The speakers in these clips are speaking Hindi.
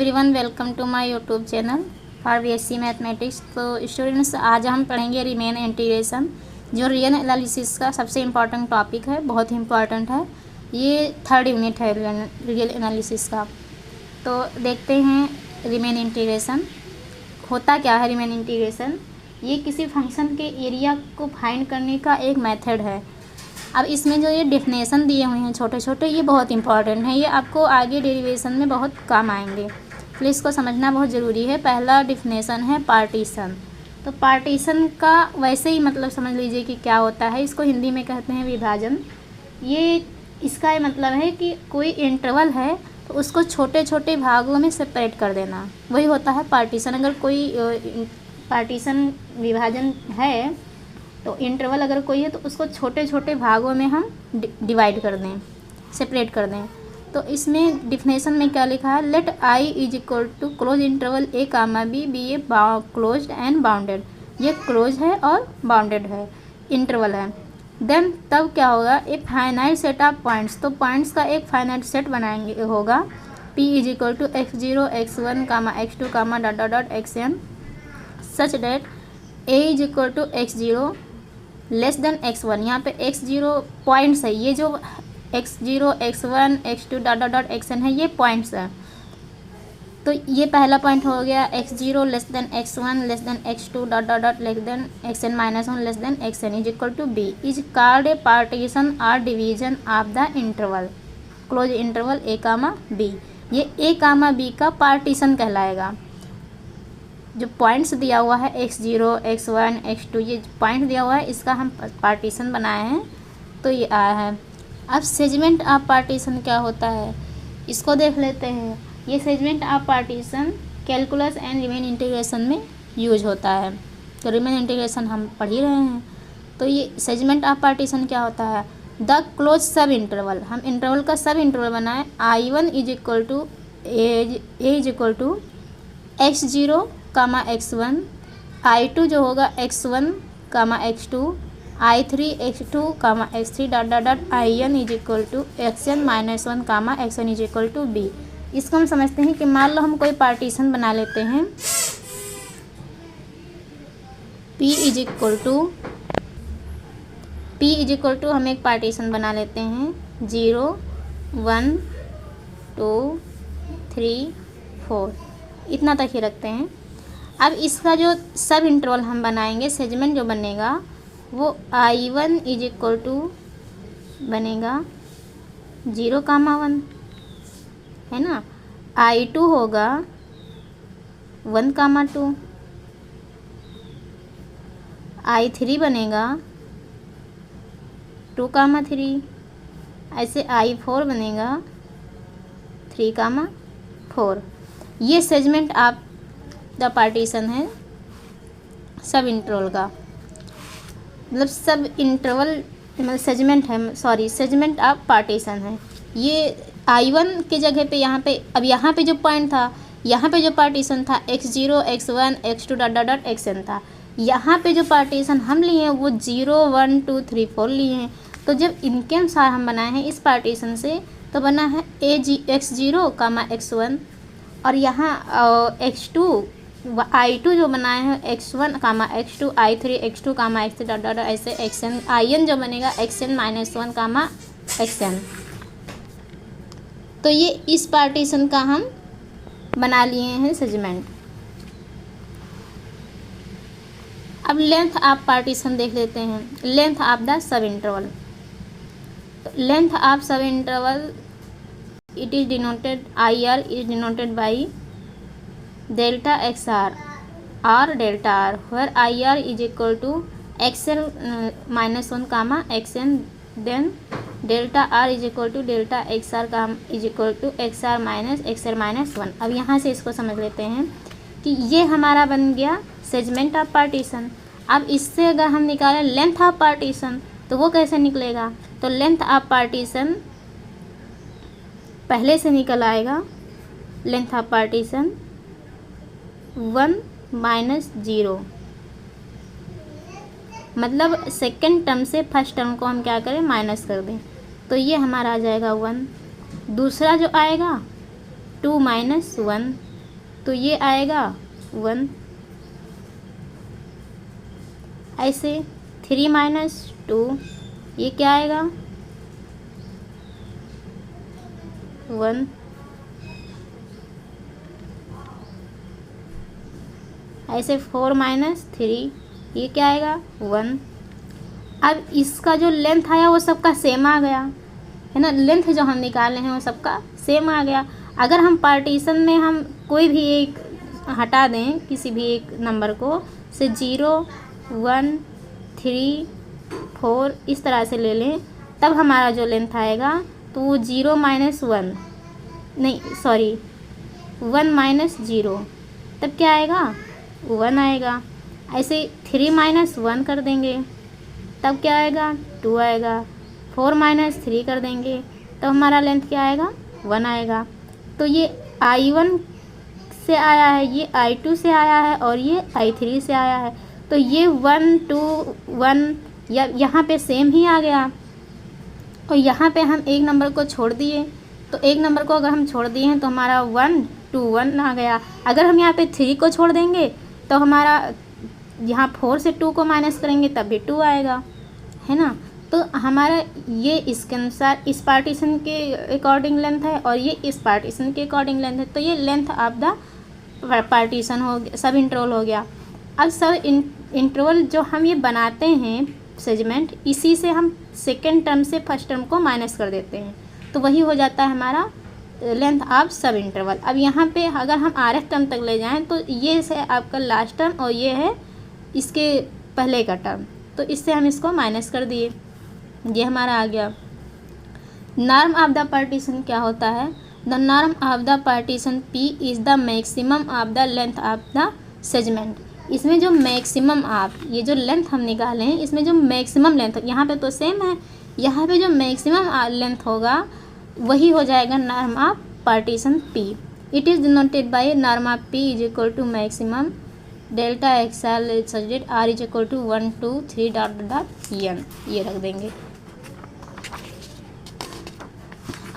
Everyone welcome to my YouTube channel for BSc mathematics. तो स्टूडेंट्स, आज हम पढ़ेंगे रिमेन इंटीग्रेशन, जो रियल एनालिसिस का सबसे इम्पॉर्टेंट टॉपिक है, बहुत ही इम्पॉर्टेंट है। ये थर्ड यूनिट है रियल एनालिसिस का। तो देखते हैं रिमेन इंटीग्रेशन होता क्या है। रिमेन इंटीग्रेशन ये किसी फंक्शन के एरिया को फाइंड करने का एक मेथड है। अब इसमें जो ये डेफिनेशन दिए हुए हैं छोटे छोटे, ये बहुत इंपॉर्टेंट है, ये आपको आगे डेरिवेशन में बहुत काम आएंगे, इसलिए इसको समझना बहुत ज़रूरी है। पहला डेफिनेशन है पार्टीशन। तो पार्टीशन का वैसे ही मतलब समझ लीजिए कि क्या होता है। इसको हिंदी में कहते हैं विभाजन। ये इसका मतलब है कि कोई इंटरवल है तो उसको छोटे छोटे भागों में सेपरेट कर देना, वही होता है पार्टीशन। अगर कोई पार्टीशन विभाजन है तो इंटरवल अगर कोई है तो उसको छोटे छोटे भागों में हम डिवाइड कर दें, सेपरेट कर दें। तो इसमें डिफिनेशन में क्या लिखा है, let I is equal to close interval A comma B B A closed and bounded. ये क्लोज है और बाउंडेड है, इंटरवल है। देन तब क्या होगा, A finite set of points. तो पॉइंट्स का एक फाइनाइट सेट बनाएंगे, होगा P is equal to x0 x1 comma x2 comma dot dot dot xn such that A is equal to x0 less than x1। यहाँ पे x0 पॉइंट्स है, ये जो x0 x1 x2 dot dot dot xn है, ये पॉइंट्स है। तो ये पहला पॉइंट हो गया x0 less than x1 less than x2 dot dot dot less than xn minus 1 less than xn is equal to b is called a partition और division of the interval close interval a comma b। ये a कामा b का पार्टीशन कहलाएगा। जो पॉइंट्स दिया हुआ है x0 x1 x2, ये पॉइंट दिया हुआ है, इसका हम पार्टीशन बनाए हैं, तो ये आया है। अब सेगमेंट ऑफ पार्टीशन क्या होता है, इसको देख लेते हैं। ये segment of partition calculus and remain integration में यूज होता है। तो रिमेन इंटीग्रेशन हम पढ़ ही रहे हैं। तो ये सेगमेंट ऑफ पार्टीशन क्या होता है, द क्लोज सब इंटरवल। हम इंटरवल का सब इंटरवल बनाए, I1 is equal to a is equal to x0 comma x1, I2 जो होगा x1 comma x2, I3 x2 comma x3 dot dot dot IN is equal to xn minus 1 comma xn is equal to b। इसको हम समझते हैं कि मान लो हम कोई पार्टीशन बना लेते हैं, p इज इक्वल टू हम एक पार्टीशन बना लेते हैं 0 1 2 3 4, इतना तक ही रखते हैं। अब इसका जो सब इंटरवल हम बनाएंगे, सेगमेंट जो बनेगा वो I1 इज इक्वल टू बनेगा 0 कामा 1, है ना। I2 होगा 1 कामा 2, I3 बनेगा 2 कामा 3, ऐसे I4 बनेगा 3 कामा 4। ये सेगमेंट आप द पार्टीशन है सब इंटरवल का, मतलब सब इंटरवल मतलब सेगमेंट है, सॉरी सेगमेंट ऑफ पार्टीशन है। ये I1 के जगह पे यहाँ पे, अब यहाँ पे जो पॉइंट था, यहाँ पे जो पार्टीशन था x0 x1 x2 dot dot dot xn था। यहाँ पे जो पार्टीशन हम लिए हैं वो 0 1 2 3 4 लिए हैं। तो जब इनके अनुसार हम बनाए हैं इस पार्टीशन से, तो बना है x0 कामा x1, और यहाँ x2 I2 जो बनाए हैं x1 comma x2, I3 x2 comma x3 dot dot ऐसे xn, IN जो बनेगा xn माइनस 1 कामा xn। तो ये इस पार्टीशन का हम बना लिए हैं सेगमेंट। अब लेंथ ऑफ पार्टीशन देख लेते हैं, length of the sub interval. तो length of sub interval it is denoted, IR is denoted by delta XR or delta R, where IR is equal to XL minus 1 comma XN, then delta R is equal to delta XR is equal to XR minus XL minus 1। अब यहाँ से इसको समझ लेते हैं कि ये हमारा बन गया सेगमेंट ऑफ पार्टीशन। अब इससे अगर हम निकालें लेंथ ऑफ पार्टीशन, तो वो कैसे निकलेगा, तो लेंथ ऑफ पार्टीशन पहले से निकल आएगा, लेंथ ऑफ पार्टीशन 1 माइनस 0, मतलब सेकंड टर्म से फर्स्ट टर्म को हम क्या करें, माइनस कर दें, तो ये हमारा आ जाएगा 1। दूसरा जो आएगा 2 माइनस 1, तो ये आएगा 1। ऐसे 3 माइनस 2 ये क्या आएगा 1। ऐसे 4 माइनस 3 ये क्या आएगा 1। अब इसका जो लेंथ आया वो सबका सेम आ गया है ना, लेंथ जो हम निकाले हैं वो सबका सेम आ गया। अगर हम पार्टीशन में हम कोई भी एक हटा दें, किसी भी एक नंबर को से 0 1 3 4 इस तरह से ले लें, तब हमारा जो लेंथ आएगा तो वो 0 माइनस 1 नहीं सॉरी 1 माइनस 0, तब क्या आएगा 1 आएगा। ऐसे 3 माइनस 1 कर देंगे तब क्या आएगा 2 आएगा। 4 माइनस 3 कर देंगे तो हमारा लेंथ क्या आएगा 1 आएगा। तो ये I1 से आया है, ये I2 से आया है और ये I3 से आया है। तो ये 1 2 1 या यहाँ पे सेम ही आ गया और यहाँ पे हम एक नंबर को छोड़ दिए, तो एक नंबर को अगर हम छोड़ दिए हैं तो हमारा 1 2 1 आ गया। अगर हम यहाँ पे 3 को छोड़ देंगे तो हमारा यहाँ 4 से 2 को माइनस करेंगे तब भी 2 आएगा, है ना। तो हमारा ये इसके अनुसार इस पार्टीशन के अकॉर्डिंग लेंथ है और ये इस पार्टीशन के अकॉर्डिंग लेंथ है। तो ये लेंथ ऑफ द पार्टीशन हो गया, सब इंटरवल हो गया। अब सब इंटरवल जो हम ये बनाते हैं सेगमेंट, इसी से हम सेकेंड टर्म से फर्स्ट टर्म को माइनस कर देते हैं, तो वही हो जाता है हमारा लेंथ ऑफ सब इंटरवल। अब यहाँ पे अगर हम आरएफ टर्म तक ले जाएं तो ये है आपका लास्ट टर्म और ये है इसके पहले का टर्म, तो इससे हम इसको माइनस कर दिए, ये हमारा आ गया। नॉर्म ऑफ द पार्टीशन क्या होता है, the norm of the partition P is the maximum of the length of the segment. इसमें जो मैक्सिमम ऑफ ये जो लेंथ हम निकाले हैं, इसमें जो मैक्सिमम लेंथ, यहाँ पे तो सेम है, यहाँ पे जो मैक्सिमम लेंथ होगा वही हो जाएगा norm of partition P। It is denoted by norm of P is equal to maximum delta XL such that R is equal to 1 2 3 dot dot n, ये रख देंगे।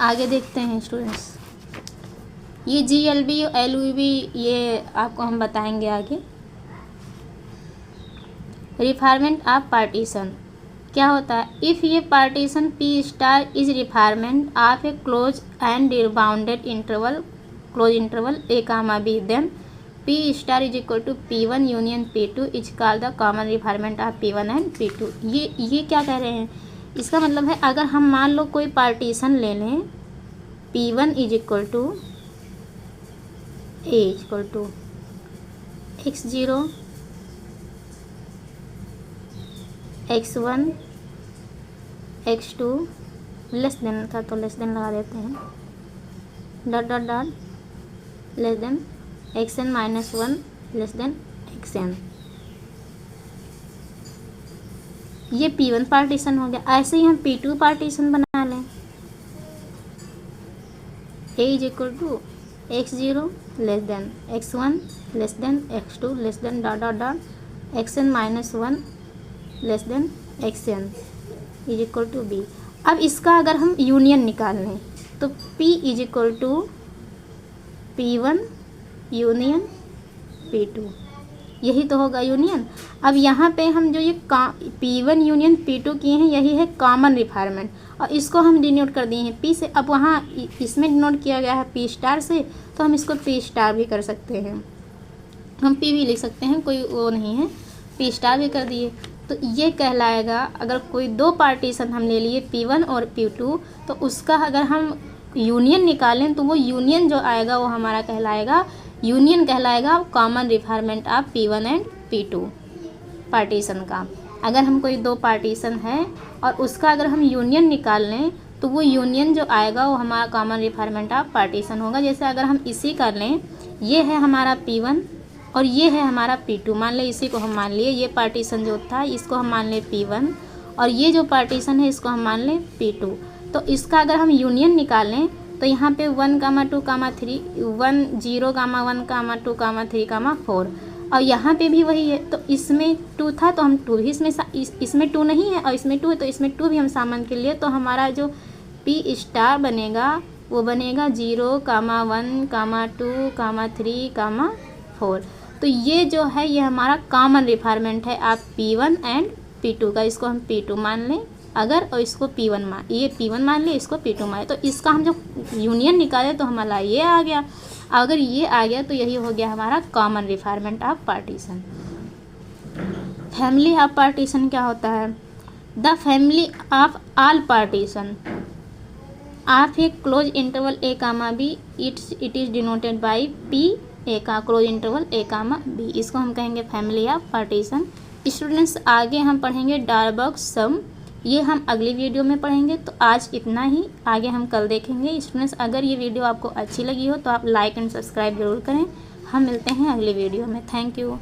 आगे देखते हैं स्टूडेंट्स, ये GLB LVB ये आपको हम बताएंगे आगे। रिफार्मेंट ऑफ पार्टीशन क्या होता है, इफ़ ये partition P star is refinement of a close and bounded interval close interval A comma B, then P star is equal to P1 union P2 is called the common refinement of P1 and P2। ये क्या कह रहे हैं, इसका मतलब है अगर हम मान लो कोई पार्टीशन ले लें P1 is equal to A is equal to x0 x1 x2 less than था तो लेस देन लगा देते हैं, dot dot dot less than xn minus 1 less than xn, ये P1 पार्टीशन हो गया। ऐसे ही हम P2 पार्टीशन बना लें, A is equal to x0 less than x1 less than x2 less than dot dot dot xn minus 1 less than xn is equal to B। अब इसका अगर हम यूनियन निकाल लें तो P is equal to P1 union P2, यही तो होगा यूनियन। अब यहाँ पे हम जो ये P1 यूनियन P2 किए हैं, यही है कॉमन रिफार्मेंट और इसको हम डिनोट कर दिए हैं P से। अब वहाँ इसमें डिनोट किया गया है P स्टार से, तो हम इसको P स्टार भी कर सकते हैं, हम P भी लिख सकते हैं, कोई वो नहीं है, P स्टार भी कर दिए। तो ये कहलाएगा, अगर कोई दो पार्टीशन हम ले लिए P1 और P2, तो उसका अगर हम यूनियन निकालें तो वो यूनियन जो आएगा वो हमारा कहलाएगा common refinement of P1 and P2 partition का। अगर हम कोई दो पार्टीशन है और उसका अगर हम यूनियन निकाल लें तो वो यूनियन जो आएगा वो हमारा कॉमन रिफार्मेंट ऑफ पार्टीशन होगा। जैसे अगर हम इसी कर लें, ये है हमारा P1 और ये है हमारा P2, मान लें इसी को हम मान लिए, ये पार्टीशन जो था इसको हम मान लें P1 और ये जो पार्टीशन है इसको हम मान लें P2। तो इसका अगर हम यूनियन निकालें तो यहाँ पे 1, 2, 3 1 0, 1, 2, 3, 4 और यहाँ पे भी वही है। तो इसमें 2 था तो हम 2 भी इसमें 2 नहीं है और इसमें 2 है तो इसमें 2 भी हम सामान के लिए, तो हमारा जो P स्टार बनेगा वो बनेगा 0, 1, 2, 3, 4। तो ये जो है ये हमारा कॉमन रिक्वायरमेंट है। आप P1 एंड P2 का, इसको हम P2 मान लें अगर, और इसको P1 मान, ये P1 मान लें, इसको P2 मान लें। तो इसका हम जब यूनियन निकाले तो हमारा ये आ गया। अगर ये आ गया तो यही हो गया हमारा common requirement of partition. Family of partition क्या होता है? The family of all partition of a close interval A comma b it is denoted by P a का क्लोज इंटरवल ए कामा बी। इसको हम कहेंगे फैमिली ऑफ पार्टीशन। स्टूडेंट्स आगे हम पढ़ेंगे डायबॉक्स सम, ये हम अगली वीडियो में पढ़ेंगे। तो आज इतना ही, आगे हम कल देखेंगे। स्टूडेंट्स अगर ये वीडियो आपको अच्छी लगी हो तो आप लाइक एंड सब्सक्राइब जरूर करें। हम मिलते हैं अगली वीडियो में। Thank you.